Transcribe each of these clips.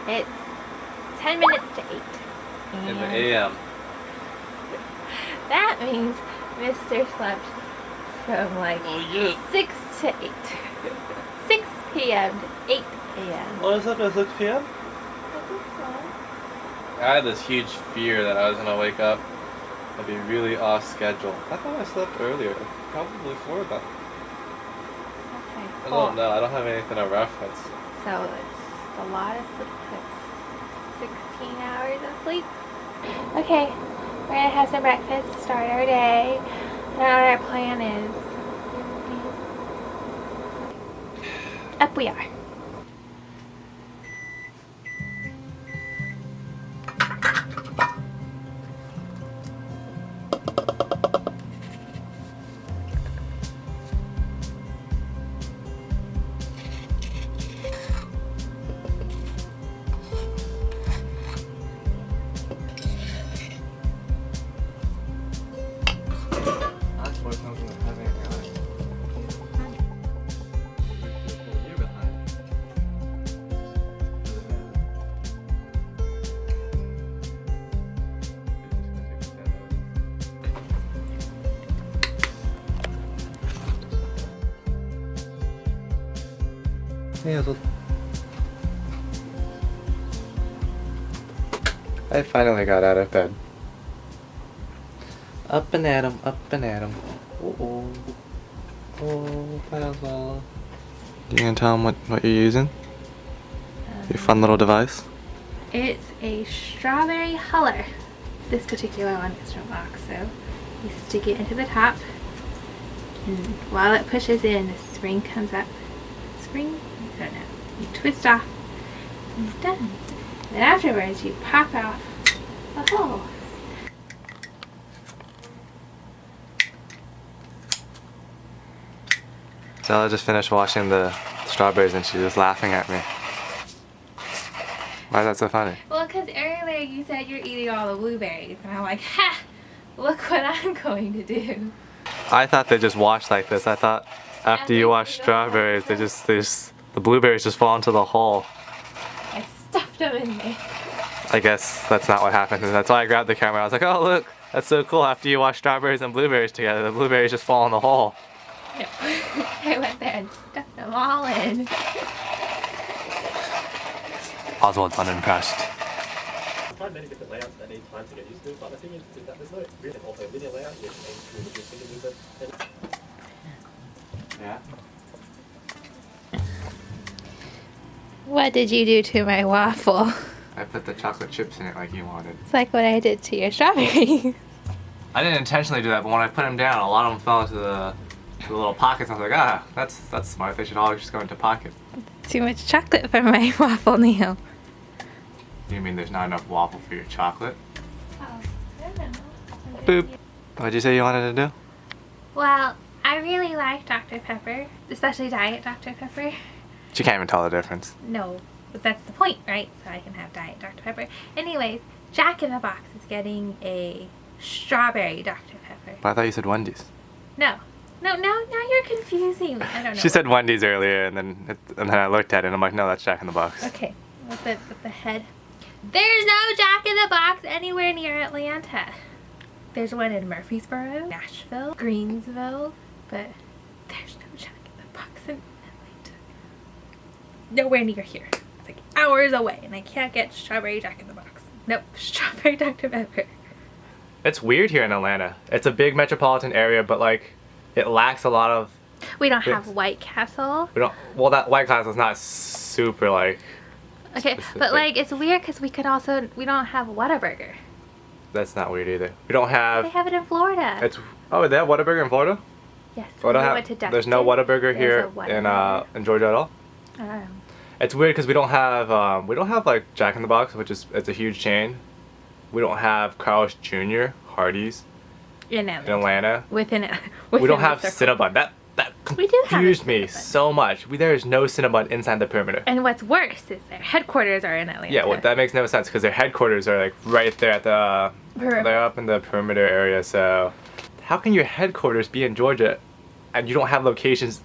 It's 10 minutes to 8. In the AM. That means Mr. slept from like 6 to 8. 6 p.m. to 8 a.m. Oh, I slept at 6 p.m.? I had this huge fear that I was going to wake up and be really off schedule. I thought I slept earlier. Probably 4 then. Okay, I don't know. I don't have anything to reference. So it's a lot of sleep. That's 16 hours of sleep. Okay, we're gonna have some breakfast, start our day. I don't know what our plan is. Up we are. Hey, Oswald. I finally got out of bed. Up and at 'em, up and at 'em. Oh, hi Oswald. You gonna tell him what you're using? Your fun little device? It's a strawberry huller. This particular one is from box, so you stick it into the top, and while it pushes in, the spring comes up. Spring? I don't know. You twist off, and it's done. Then afterwards, you pop off the hole. Stella just finished washing the strawberries and she's just laughing at me. Why is that so funny? Well, because earlier you said you're eating all the blueberries, and I'm like, ha! Look what I'm going to do. I thought they just washed like this. I thought after you wash strawberries, the blueberries just fall into the hole. I stuffed them in there. I guess that's not what happened. And that's why I grabbed the camera. I was like, oh look, that's so cool. After you wash strawberries and blueberries together, the blueberries just fall in the hole. No. I went there and stuffed them all in. Oswald's unimpressed. I've tried many different layouts that need time to get used to, but the thing is that there's no really also linear layout, you can aim to reduce it. Yeah? What did you do to my waffle? I put the chocolate chips in it like you wanted. It's like what I did to your strawberries. I didn't intentionally do that, but when I put them down, a lot of them fell into the little pockets. I was like, ah, that's smart. They should all just go into pockets. Too much chocolate for my waffle, Neil. You mean there's not enough waffle for your chocolate? Oh, I don't know. Boop. What'd you say you wanted to do? Well, I really like Dr. Pepper, especially Diet Dr. Pepper. She can't even tell the difference. No, but that's the point, right? So I can have Diet Dr. Pepper. Anyways, Jack in the Box is getting a strawberry Dr. Pepper. But I thought you said Wendy's. No. No, now you're confusing me. I don't know. She said Wendy's earlier, and then I looked at it, and I'm like, no, that's Jack in the Box. Okay, with the head. There's no Jack in the Box anywhere near Atlanta. There's one in Murfreesboro, Nashville, Greensville, but there's no Jack in the Box in Atlanta. Nowhere near here. It's like hours away, and I can't get strawberry Jack in the Box. Nope, strawberry Dr. Pepper. It's weird here in Atlanta. It's a big metropolitan area, but like, it lacks a lot of... We don't have White Castle. Well, that White Castle is not super like... Okay, specific. but like, it's weird because we don't have Whataburger. That's not weird either. We don't have... They have it in Florida. Oh, they have Whataburger in Florida? Yes. We went to there's no Whataburger here in Georgia at all? It's weird because we don't have like Jack in the Box, it's a huge chain. We don't have Carl's Jr., Hardee's in Atlanta. We don't have Cinnabon. That confused me so much. There is no Cinnabon inside the perimeter. And what's worse is their headquarters are in Atlanta. Yeah, well, that makes no sense because their headquarters are like right there at the... They're up in the perimeter area, so... How can your headquarters be in Georgia and you don't have locations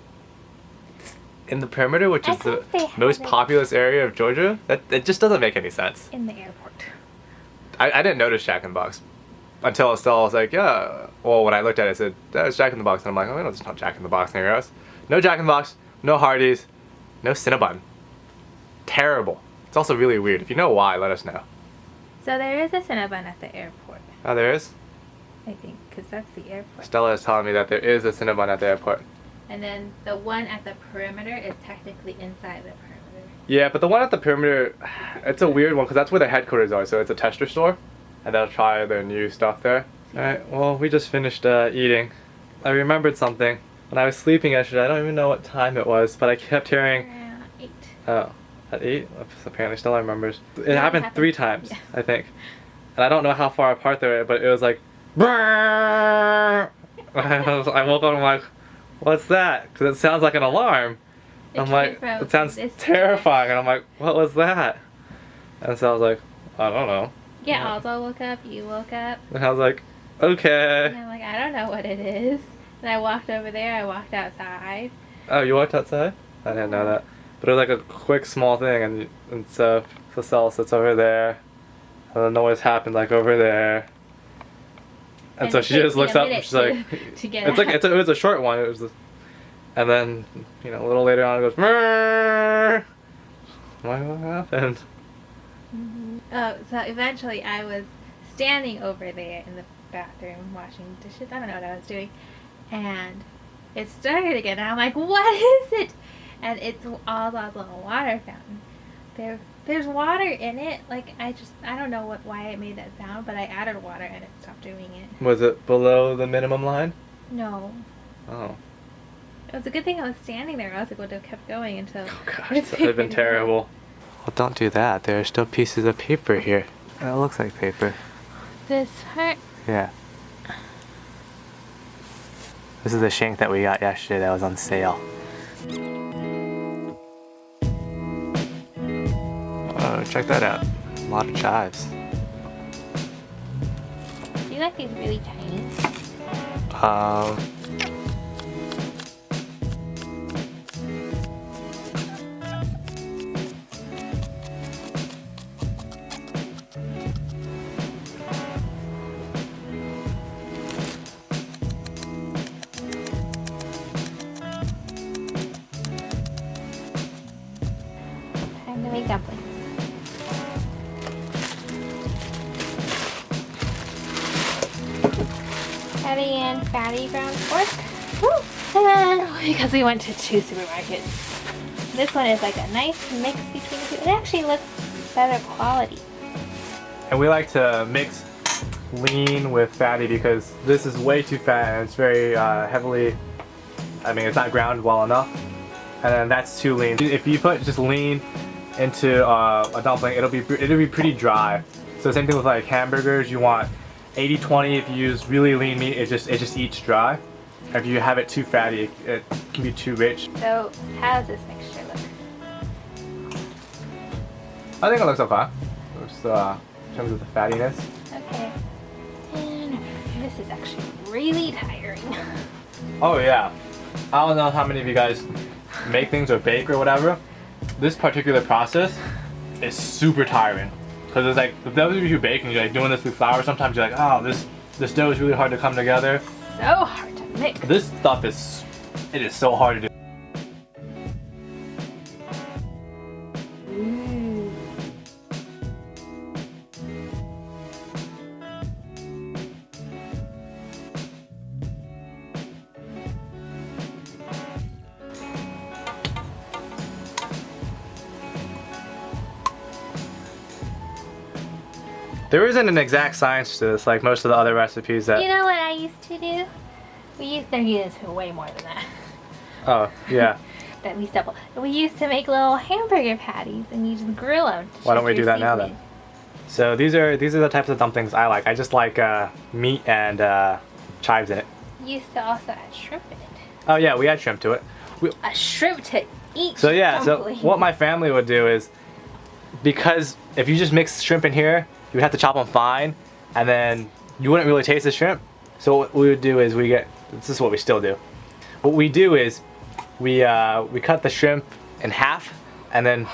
in the perimeter, which I is the think they have most it. populous area of Georgia. That it just doesn't make any sense. In the airport. I didn't notice Jack in the Box until Stella was like, yeah. Well, when I looked at it, it said, that's Jack in the Box. And I'm like, oh, no, there's no Jack in the Box near us. No Jack in the Box, no Hardee's, no Cinnabon. Terrible. It's also really weird. If you know why, let us know. So there is a Cinnabon at the airport, Oh, there is? I think, because that's the airport. Stella is telling me that there is a Cinnabon at the airport. And then the one at the perimeter is technically inside the perimeter. Yeah, but the one at the perimeter, it's a weird one because that's where their headquarters are. So it's a tester store, and they'll try their new stuff there. All right. Well, we just finished eating. I remembered something when I was sleeping yesterday. I don't even know what time it was, but I kept hearing. 8. Oh, at 8. Apparently, Stella remembers. It Yeah, happened 3 times, yeah. I think, and I don't know how far apart they were, but it was like. I woke up and I'm like, what's that? Because it sounds like an alarm. I'm like, it sounds terrifying. And I'm like, what was that? And so I was like, I don't know. Yeah, Oswald woke up, you woke up. And I was like, okay. And I'm like, I don't know what it is. And I walked over there, I walked outside. Oh, you walked outside? I didn't know that. But it was like a quick, small thing. And so Stella sits over there. And the noise happened like over there. And so it she takes just me looks a up and minute she's like, to get it's like out. it was a short one. It was, and then a little later on it goes. Mrrr. I'm like, what happened? Oh, so eventually I was standing over there in the bathroom washing dishes. I don't know what I was doing, and it started again. And I'm like, what is it? And it's Oswald's little water fountain. There's water in it. Like I don't know why it made that sound, but I added water and it stopped doing it. Was it below the minimum line? No. Oh. It was a good thing I was standing there. Else it would have kept going until. Oh gosh, that would have been terrible. Well, don't do that. There are still pieces of paper here. It looks like paper. This part. Yeah. This is the shank that we got yesterday that was on sale. Oh, check that out. A lot of chives. Do you like these really tiny? Time to make dumplings. Heavy and fatty ground pork. Woo! Because we went to 2 supermarkets. This one is like a nice mix between the two. It actually looks better quality. And we like to mix lean with fatty because this is way too fat and it's very heavily. I mean, it's not ground well enough, and then that's too lean. If you put just lean into a dumpling, it'll be pretty dry. So same thing with like hamburgers. You want 80-20. If you use really lean meat, it just eats dry. If you have it too fatty, it can be too rich. So, how does this mixture look? I think it looks okay. Just, in terms of the fattiness. Okay. And this is actually really tiring. Oh yeah. I don't know how many of you guys make things or bake or whatever. This particular process is super tiring. Because it's like, if those of you who bake and you're like doing this with flour, sometimes you're like, oh, this dough is really hard to come together. So hard to mix. This stuff it is so hard to do. Ooh. There isn't an exact science to this, like most of the other recipes that. You know what I used to do? We used to use way more than that. Oh yeah. At least double. We used to make little hamburger patties and you just grill them. Why don't we do that now then? So these are the types of dumplings I like. I just like meat and chives in it. You used to also add shrimp in it. Oh yeah, we add shrimp to it. A shrimp to eat. So yeah, dumpling. so what my family would do is, because if you just mix shrimp in here, you would have to chop them fine, and then you wouldn't really taste the shrimp. So what we would do is this is what we still do. What we do is we cut the shrimp in half, and then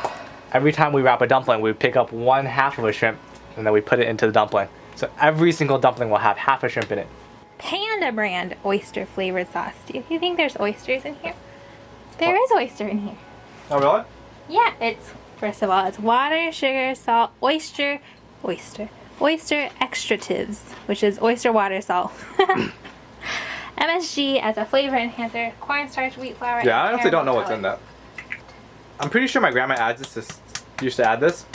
every time we wrap a dumpling, we pick up 1/2 of a shrimp, and then we put it into the dumpling. So every single dumpling will have half a shrimp in it. Panda brand oyster flavored sauce. Do you think there's oysters in here? There is oyster in here. Oh really? Yeah, it's, first of all, it's water, sugar, salt, oyster extractives, which is oyster water, salt. MSG as a flavor enhancer, cornstarch, wheat flour. Yeah, I and honestly don't know what's caramel in that. I'm pretty sure my grandma adds this. Used to add this.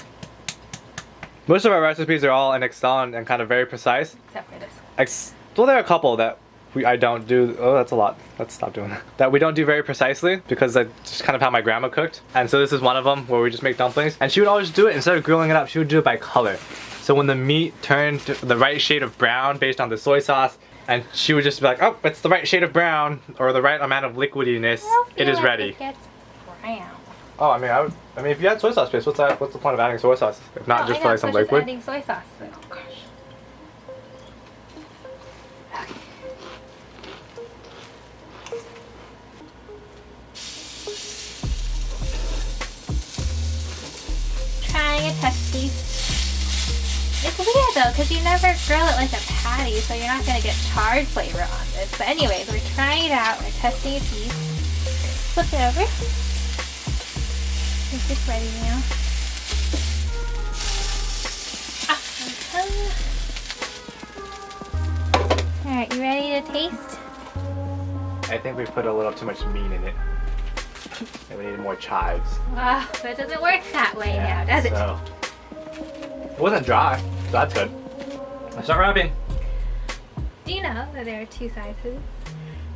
Most of our recipes are all in Excel and kind of very precise. Except for this. Well, there are a couple that I don't do. Oh, that's a lot. Let's stop doing that. That we don't do very precisely because that's just kind of how my grandma cooked. And so this is one of them where we just make dumplings. And she would always do it, instead of grilling it up, she would do it by color. So when the meat turned the right shade of brown based on the soy sauce, and she would just be like, oh, it's the right shade of brown or the right amount of liquidiness, it is ready. It gets brown. Oh, I mean, if you add soy sauce paste, what's the point of adding soy sauce? If not just for like some liquid? Just adding soy sauce. Oh gosh. Okay. Trying a test piece. It's weird though, because you never grill it like a patty, so you're not going to get charred flavor on this. But anyways, we're trying it out. We're testing a piece. Flip it over. Is this ready now? Alright, you ready to taste? I think we put a little too much meat in it. And we need more chives. Wow, that doesn't work that way now, does it? So. It wasn't dry, so that's good. Let's start wrapping. Do you know that there are two sizes?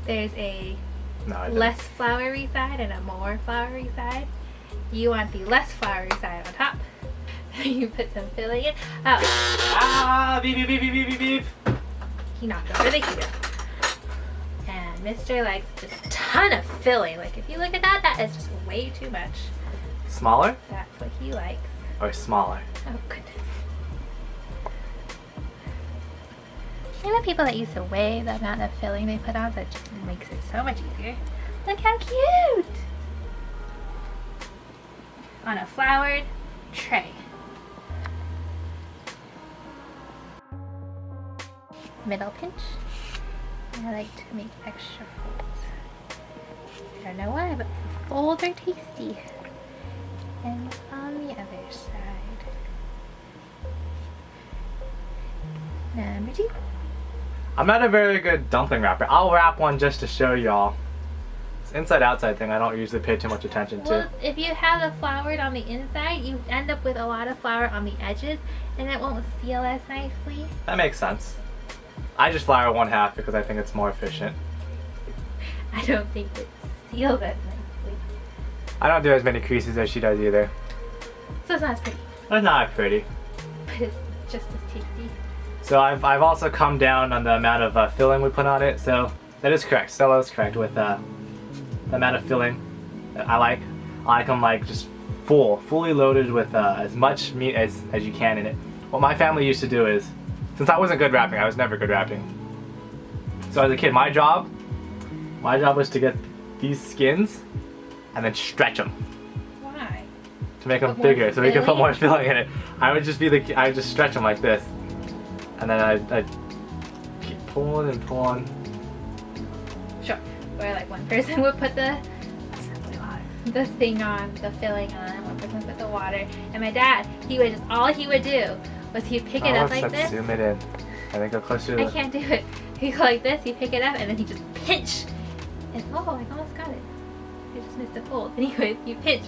There's a No, I didn't. less floury side and a more floury side. You want the less floury side on top. You put some filling in. Oh. Ah, beep, beep, beep, beep, beep, beep, beep. He knocked over the heater. And Mr. likes just a ton of filling. Like if you look at that, that is just way too much. Smaller That's what he likes. or smaller? Oh goodness. I know people that used to weigh the amount of filling they put on, so it just makes it so much easier. Look how cute! On a floured tray. Middle pinch. I like to make extra folds. I don't know why, but folds are tasty. And on the other side. Number 2. I'm not a very good dumpling wrapper. I'll wrap one just to show y'all. It's inside-outside thing I don't usually pay too much attention to. Well, if you have the floured on the inside, you end up with a lot of flour on the edges, and it won't seal as nicely. That makes sense. I just flour 1/2 because I think it's more efficient. I don't think it seals as nicely. I don't do as many creases as she does either. So it's not as pretty, It's not pretty. but it's just as tasty. So I've also come down on the amount of filling we put on it. So that is correct. Stella is correct with the amount of filling that I like. I like them like just fully loaded with as much meat as you can in it. What my family used to do is, since I wasn't good wrapping, I was never good wrapping. So as a kid, my job was to get these skins and then stretch them Why? to make them Put more bigger, so we could put filling? more filling in it. I would just stretch them like this, and then I'd keep pulling and pulling. Sure. Or like one person would put the thing on, the filling on, one person would put the water, and my dad, all he would do was he'd pick it up like Let's this. zoom it in. I think go closer to I the... can't do it. He'd go like this, he'd pick it up, and then he'd just pinch. And oh, I almost got it. I just missed a fold. Anyways, you pinch,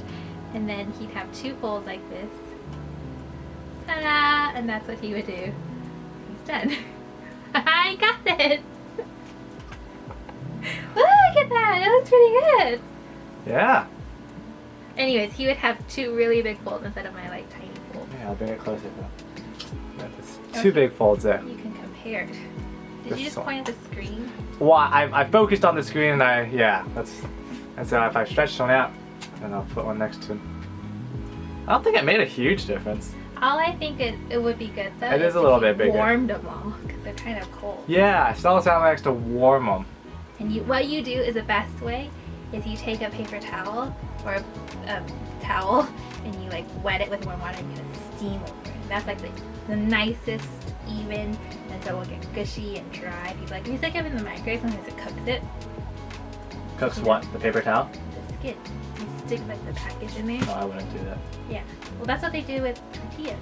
and then he'd have 2 folds like this. Ta-da! And that's what he would do. He's done. I got it! Look at that! That looks pretty good! Yeah. Anyways, he would have 2 really big folds instead of my like tiny folds. Yeah, I'll bring it closer though. There's Okay. 2 big folds there. You can compare. Did This you just one. point at the screen? Well, I focused on the screen and and so if I stretched one out, then I'll put one next to it. I don't think it made a huge difference. All I think it would be good though. It is a if little you bit bigger. Warmed them all because they're kind of cold. Yeah, Stella likes to warm them. And what you do is the best way is you take a paper towel or a towel and you like wet it with warm water and you just steam over it. That's like the nicest, even, and so it will get gushy and dry. People like, if you stick it in the microwave, sometimes it cooks it. Cooks what? The paper towel? The skin. You stick like the package in there. No, I wouldn't do that. Yeah. Well, that's what they do with tortillas.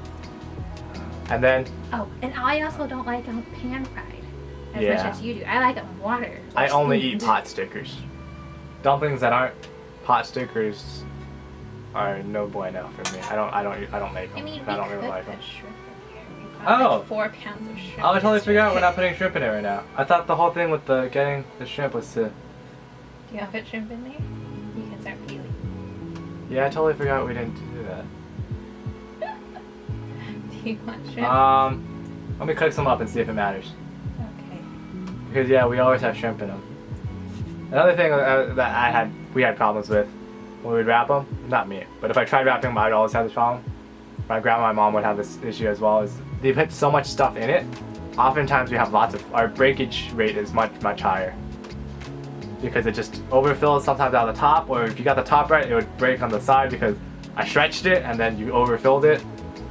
And then Oh, and I also don't like them pan fried as Yeah. much as you do. I like them water. I only steamed. eat pot stickers. Dumplings that aren't pot stickers are no bueno for me. I don't make them. I mean, we I don't could really like them. put shrimp in here. We've got Oh. like 4 pounds of shrimp. Oh, I totally forgot we're yesterday. not putting shrimp in it right now. I thought the whole thing with the getting the shrimp was to. Do you want to put shrimp in there? You can start peeling. Yeah, I totally forgot we didn't do that. Do you want shrimp? Let me cook some up and see if it matters. Okay. Because yeah, we always have shrimp in them. Another thing that we had problems with when we would wrap them, not me, but if I tried wrapping them, I'd always have this problem. My grandma and my mom would have this issue as well. Is they put so much stuff in it. Oftentimes we have our breakage rate is much higher because it just overfills sometimes out of the top, or if you got the top right, it would break on the side because I stretched it and then you overfilled it.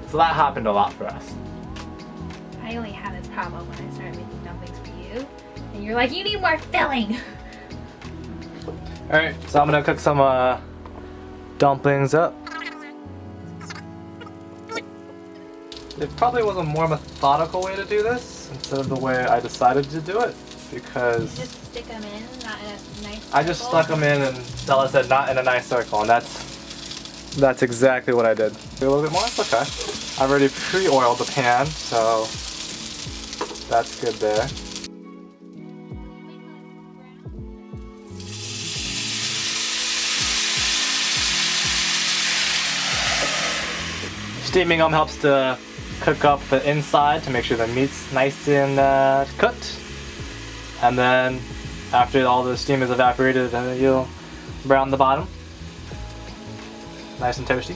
So that happened a lot for us. I only had this problem when I started making dumplings for you. And you're like, you need more filling. Alright, so I'm gonna cook some dumplings up. There probably was a more methodical way to do this instead of the way I decided to do it because Just stick them in, not in a nice I just circle. stuck them in and Stella said not in a nice circle, and that's exactly what I did. Do a little bit more? It's okay. I've already pre-oiled the pan, so that's good there. Steaming them helps to cook up the inside to make sure the meat's nice and cooked. And then after all the steam is evaporated, you'll brown the bottom. Nice and toasty.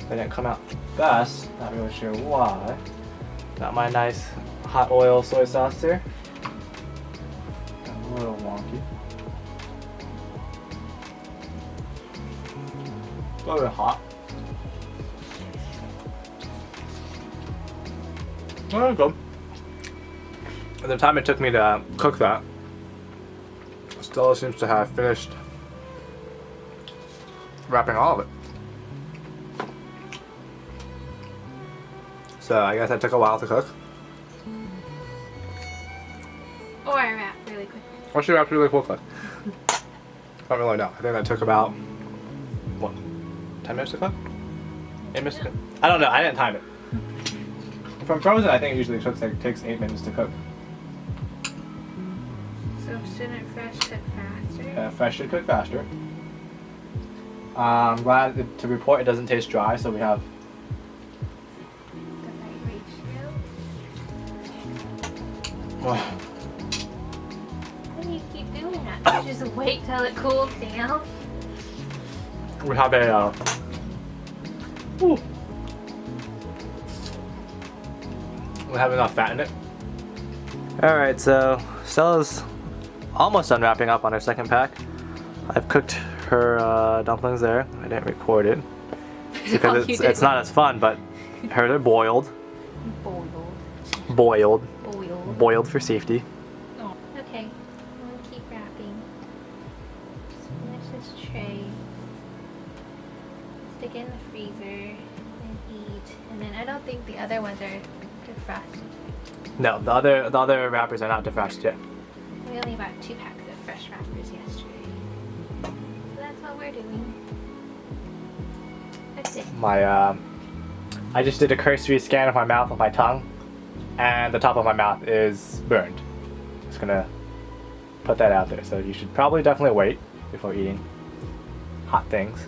They didn't come out fast, not really sure why. Got my nice hot oil soy sauce here. Got a little wonky. A little bit hot. Oh, good. The time it took me to cook that, Stella seems to have finished wrapping all of it. So I guess that took a while to cook. Or I wrap really quick. Or she wrapped really quickly. I don't really know. I think that took about, what, 10 minutes to cook? 8 minutes to cook? I don't know. I didn't time it. From frozen, I think it usually takes 8 minutes to cook. So shouldn't fresh cook faster? Fresh should cook faster. I'm glad to report it doesn't taste dry, so we have. The right ratio? Oh, Why do you keep doing that? You just wait till it cools down? we have a. Ooh. We have enough fat in it. Alright, so Stella's almost done wrapping up on her second pack. I've cooked her dumplings there. I didn't record it because it's not as fun, but hers are boiled. Boiled for safety. Oh. Okay, I'm gonna keep wrapping. Just finish this tray. Stick it in the freezer and eat. And then I don't think the other ones are defrosted. No, the other wrappers are not defrosted yet. We only bought 2 packs of fresh wrappers yesterday. So that's what we're doing. That's it. I just did a cursory scan of my mouth with my tongue, and the top of my mouth is burned. Just gonna put that out there. So you should probably definitely wait before eating hot things.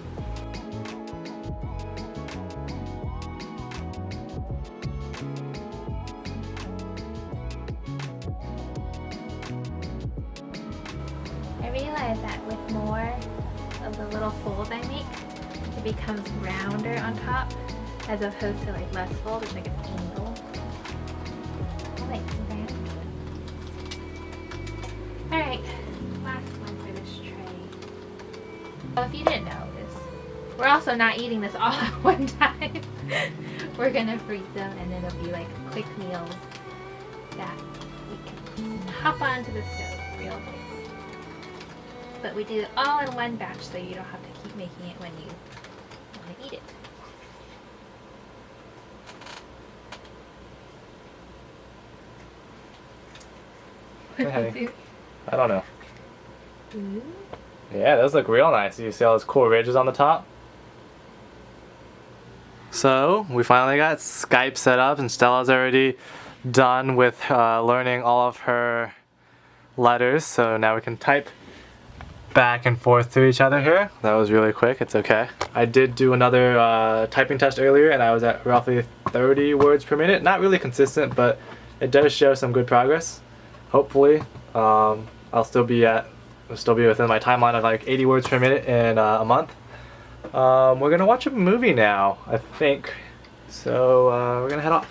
I realized that with more of the little folds I make, it becomes rounder on top as opposed to like less fold. It's like an angle. I like round. Alright, last one for the Well, if you didn't know this, we're also not eating this all at one time. We're gonna freeze them and then it'll be like quick meals that we can hop onto the stove real quick. But we do it all in one batch so you don't have to keep making it when you want to eat it. Hey, I don't know. Ooh. Yeah, those look real nice. You see all those cool ridges on the top? So, we finally got Skype set up and Stella's already done with learning all of her letters. So now we can type back and forth to each other here. That was really quick. It's okay. I did do another typing test earlier and I was at roughly 30 words per minute. Not really consistent, but it does show some good progress. Hopefully, I'll still be within my timeline of like 80 words per minute in a month. We're gonna watch a movie now, I think. So we're gonna head off.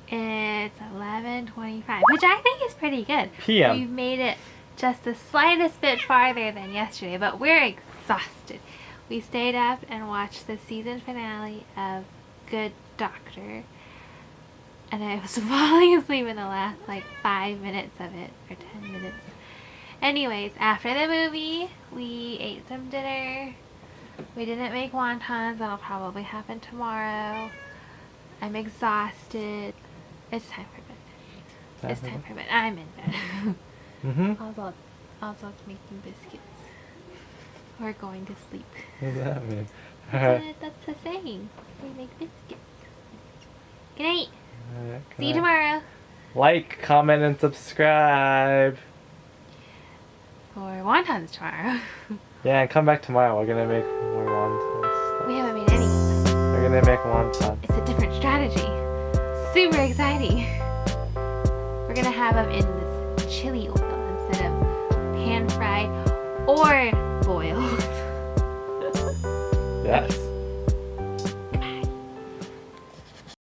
It's 11:25, which I think is pretty good. PM. We've made it just the slightest bit farther than yesterday, but we're exhausted. We stayed up and watched the season finale of Good Doctor. And I was falling asleep in the last like 5 minutes of it, or 10 minutes. Anyways, after the movie, we ate some dinner. We didn't make wontons, that'll probably happen tomorrow. I'm exhausted. It's time for bed. It's time for bed. I'm in bed. Oswald's making biscuits. We're going to sleep. What does that mean? That's the saying. We make biscuits. Good night. See you tomorrow. Like, comment, and subscribe. For wontons tomorrow. Yeah, and come back tomorrow. We're gonna make more wontons. We haven't made any. We're gonna make wontons. It's a different strategy. Super exciting. We're gonna have them in this chili oil instead of pan fried or boiled. Yes.